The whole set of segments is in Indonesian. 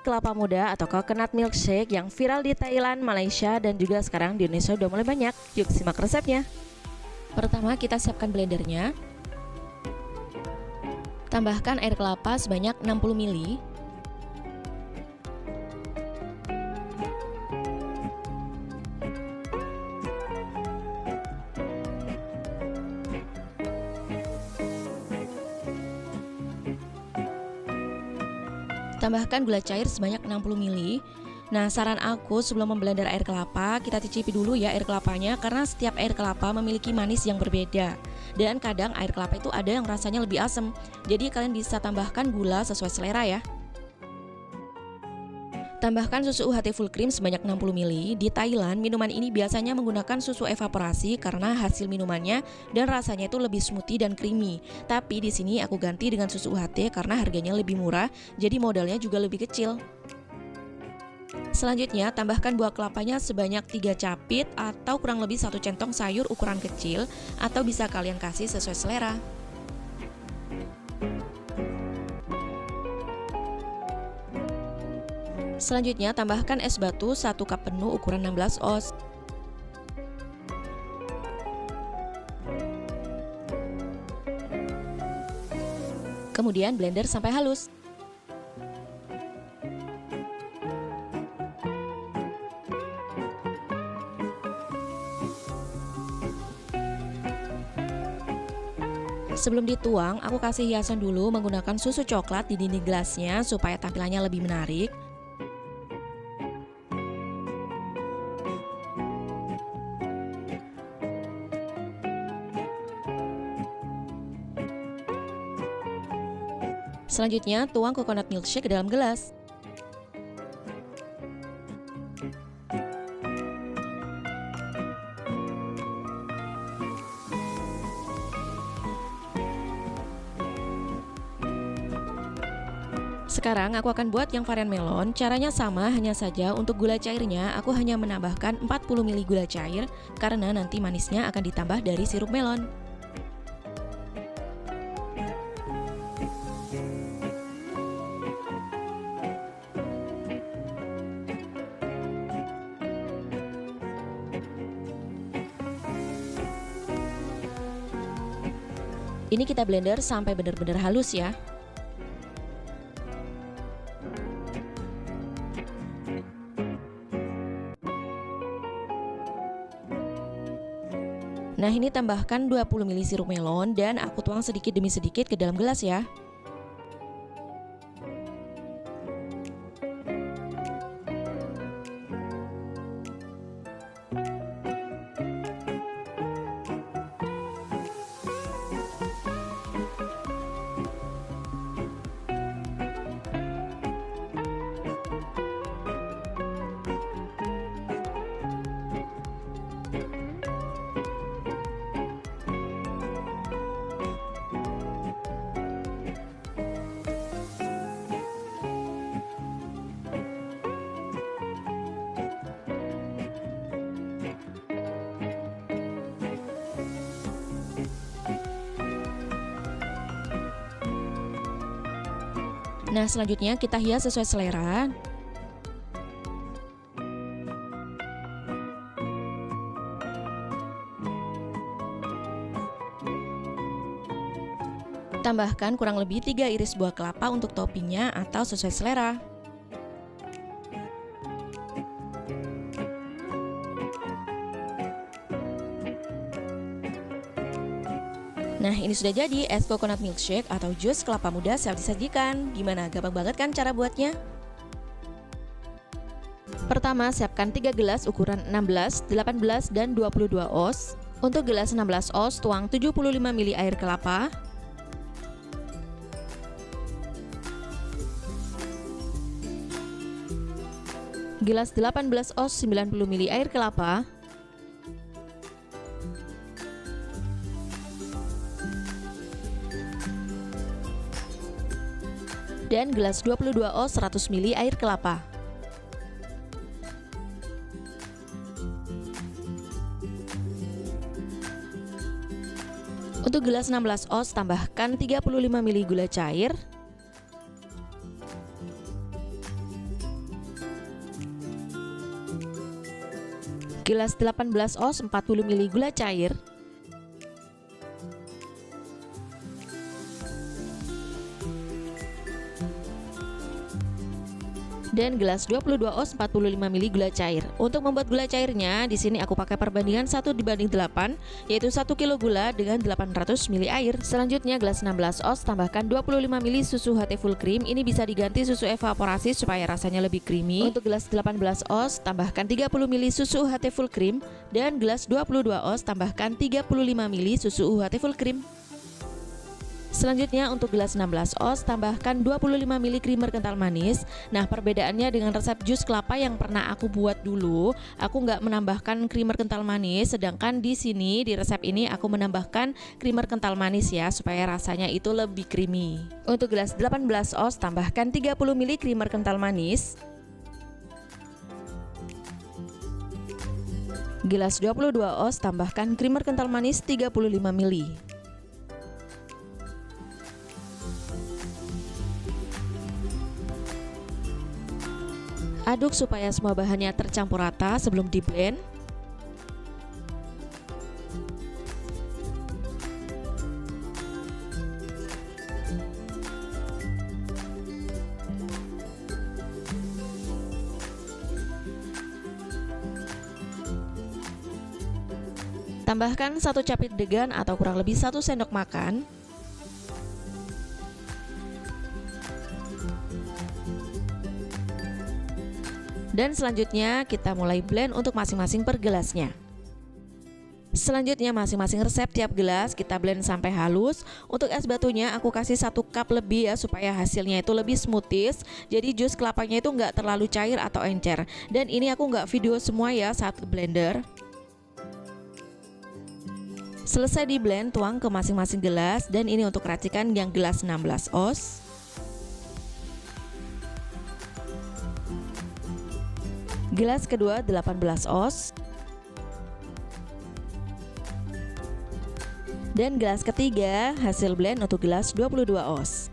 kelapa muda atau coconut milkshake yang viral di Thailand, Malaysia, dan juga sekarang di Indonesia udah mulai banyak. Yuk simak resepnya. Pertama kita siapkan blendernya. Tambahkan air kelapa sebanyak 60 ml. Tambahkan gula cair sebanyak 60 ml. Nah, saran aku sebelum memblender air kelapa, kita cicipi dulu ya air kelapanya karena setiap air kelapa memiliki manis yang berbeda. Dan kadang air kelapa itu ada yang rasanya lebih asam. Jadi kalian bisa tambahkan gula sesuai selera ya. Tambahkan susu UHT full cream sebanyak 60 ml. Di Thailand, minuman ini biasanya menggunakan susu evaporasi karena hasil minumannya dan rasanya itu lebih smoothie dan creamy. Tapi di sini aku ganti dengan susu UHT karena harganya lebih murah, jadi modalnya juga lebih kecil. Selanjutnya, tambahkan buah kelapanya sebanyak 3 capit atau kurang lebih 1 centong sayur ukuran kecil atau bisa kalian kasih sesuai selera. Selanjutnya, tambahkan es batu 1 cup penuh ukuran 16 oz. Kemudian blender sampai halus. Sebelum dituang, aku kasih hiasan dulu menggunakan susu coklat di dinding gelasnya supaya tampilannya lebih menarik. Selanjutnya, tuang coconut milkshake ke dalam gelas. Sekarang aku akan buat yang varian melon. Caranya sama, hanya saja untuk gula cairnya aku hanya menambahkan 40 ml gula cair karena nanti manisnya akan ditambah dari sirup melon. Ini kita blender sampai benar-benar halus ya. Nah, ini tambahkan 20 ml sirup melon dan aku tuang sedikit demi sedikit ke dalam gelas ya. Nah, selanjutnya kita hias sesuai selera. Tambahkan kurang lebih 3 iris buah kelapa untuk toppingnya atau sesuai selera. Nah, ini sudah jadi es coconut milkshake atau jus kelapa muda siap disajikan. Gimana? Gampang banget kan cara buatnya? Pertama, siapkan 3 gelas ukuran 16, 18, dan 22 oz. Untuk gelas 16 oz, tuang 75 ml air kelapa. Gelas 18 oz 90 ml air kelapa. Dan gelas 22 oz 100 ml air kelapa. Untuk gelas 16 oz tambahkan 35 ml gula cair. Gelas 18 oz 40 ml gula cair. Dan gelas 22 oz 45 ml gula cair. Untuk membuat gula cairnya, di sini aku pakai perbandingan 1:8, yaitu 1 kg gula dengan 800 ml air. Selanjutnya gelas 16 oz tambahkan 25 ml susu HT full cream. Ini bisa diganti susu evaporasi supaya rasanya lebih creamy. Untuk gelas 18 oz tambahkan 30 ml susu UHT full cream, dan gelas 22 oz tambahkan 35 ml susu UHT full cream. Selanjutnya untuk gelas 16 oz tambahkan 25 ml creamer kental manis. Nah, perbedaannya dengan resep jus kelapa yang pernah aku buat dulu, aku nggak menambahkan creamer kental manis, sedangkan di sini di resep ini aku menambahkan creamer kental manis ya, supaya rasanya itu lebih creamy. Untuk gelas 18 oz tambahkan 30 ml creamer kental manis. Gelas 22 oz tambahkan creamer kental manis 35 ml. Aduk supaya semua bahannya tercampur rata sebelum di blend. Tambahkan 1 capit degan atau kurang lebih 1 sendok makan. Dan selanjutnya kita mulai blend untuk masing-masing per gelasnya. Selanjutnya masing-masing resep tiap gelas kita blend sampai halus. Untuk es batunya aku kasih 1 cup lebih ya, supaya hasilnya itu lebih smoothies. Jadi jus kelapanya itu nggak terlalu cair atau encer. Dan ini aku nggak video semua ya saat ke blender. Selesai di blend, tuang ke masing-masing gelas. Dan ini untuk racikan yang gelas 16 oz. Gelas kedua 18 oz. Dan gelas ketiga hasil blend untuk gelas 22 oz.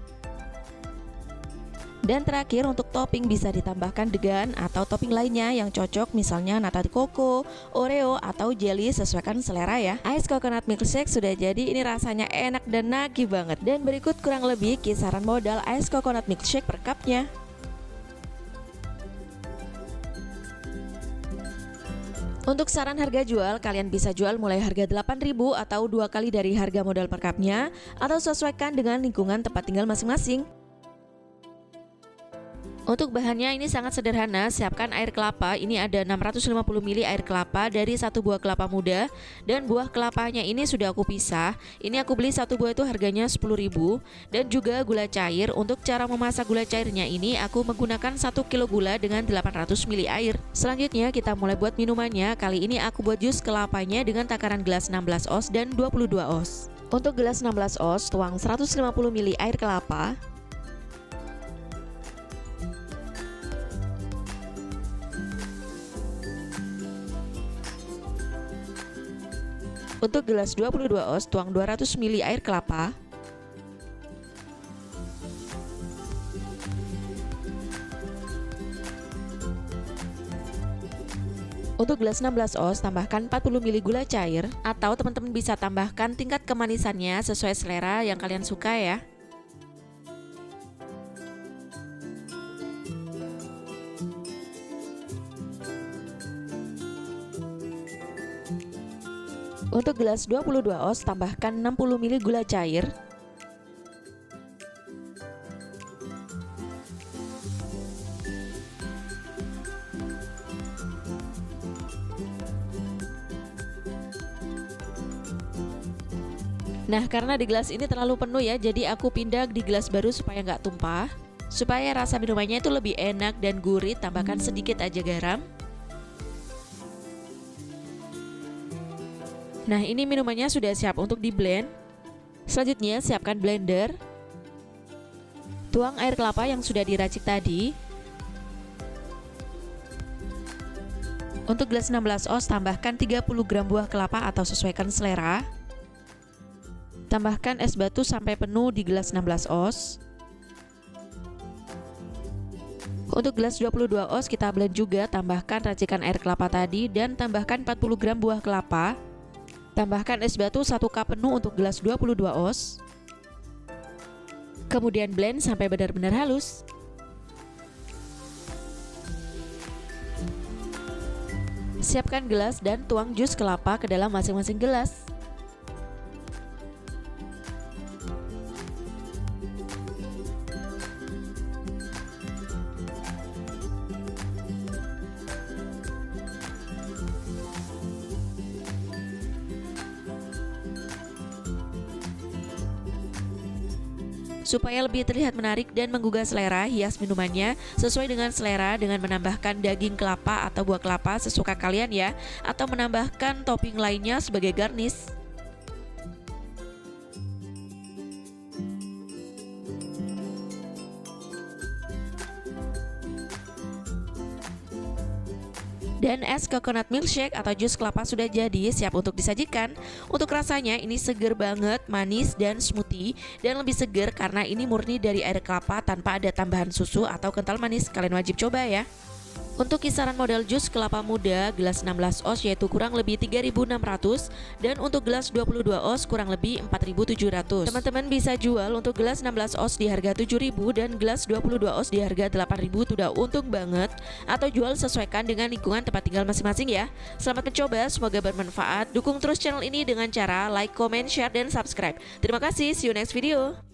Dan terakhir untuk topping bisa ditambahkan degan atau topping lainnya yang cocok, misalnya nata de coco, oreo, atau jelly, sesuaikan selera ya. Ice coconut milkshake sudah jadi, ini rasanya enak dan nagih banget. Dan berikut kurang lebih kisaran modal ice coconut milkshake per cupnya. Untuk saran harga jual, kalian bisa jual mulai harga 8.000 atau 2 kali dari harga modal per cupnya, atau sesuaikan dengan lingkungan tempat tinggal masing-masing. Untuk bahannya ini sangat sederhana. Siapkan air kelapa. Ini ada 650 ml air kelapa dari 1 buah kelapa muda, dan buah kelapanya ini sudah aku pisah. Ini aku beli 1 buah itu harganya 10.000. Dan juga gula cair. Untuk cara memasak gula cairnya ini aku menggunakan 1 kg gula dengan 800 ml air. Selanjutnya kita mulai buat minumannya. Kali ini aku buat jus kelapanya dengan takaran gelas 16 oz dan 22 oz. Untuk gelas 16 oz tuang 150 ml air kelapa. Untuk gelas 22 oz tuang 200 ml air kelapa. Untuk gelas 16 oz tambahkan 40 ml gula cair, atau teman-teman bisa tambahkan tingkat kemanisannya sesuai selera yang kalian suka ya. Untuk gelas 22 oz tambahkan 60 ml gula cair. Nah, karena di gelas ini terlalu penuh ya, jadi aku pindah di gelas baru supaya nggak tumpah. Supaya rasa minumannya itu lebih enak dan gurih, tambahkan sedikit aja garam. Nah, ini minumannya sudah siap untuk di blend. Selanjutnya siapkan blender. Tuang air kelapa yang sudah diracik tadi. Untuk gelas 16 oz tambahkan 30 gram buah kelapa atau sesuaikan selera. Tambahkan es batu sampai penuh di gelas 16 oz. Untuk gelas 22 oz kita blend juga, tambahkan racikan air kelapa tadi dan tambahkan 40 gram buah kelapa. Tambahkan es batu 1 cup penuh untuk gelas 22 oz. Kemudian blend sampai benar-benar halus. Siapkan gelas dan tuang jus kelapa ke dalam masing-masing gelas. Supaya lebih terlihat menarik dan menggugah selera, hias minumannya sesuai dengan selera dengan menambahkan daging kelapa atau buah kelapa sesuka kalian ya, atau menambahkan topping lainnya sebagai garnish. Dan es coconut milkshake atau jus kelapa sudah jadi, siap untuk disajikan. Untuk rasanya ini seger banget, manis dan smoothie, dan lebih seger karena ini murni dari air kelapa tanpa ada tambahan susu atau kental manis. Kalian wajib coba ya. Untuk kisaran modal jus kelapa muda gelas 16 oz yaitu kurang lebih 3.600, dan untuk gelas 22 oz kurang lebih 4.700. Teman-teman bisa jual untuk gelas 16 oz di harga 7.000 dan gelas 22 oz di harga 8.000, itu udah untung banget. Atau jual sesuaikan dengan lingkungan tempat tinggal masing-masing ya. Selamat mencoba, semoga bermanfaat. Dukung terus channel ini dengan cara like, comment, share, dan subscribe. Terima kasih, see you next video.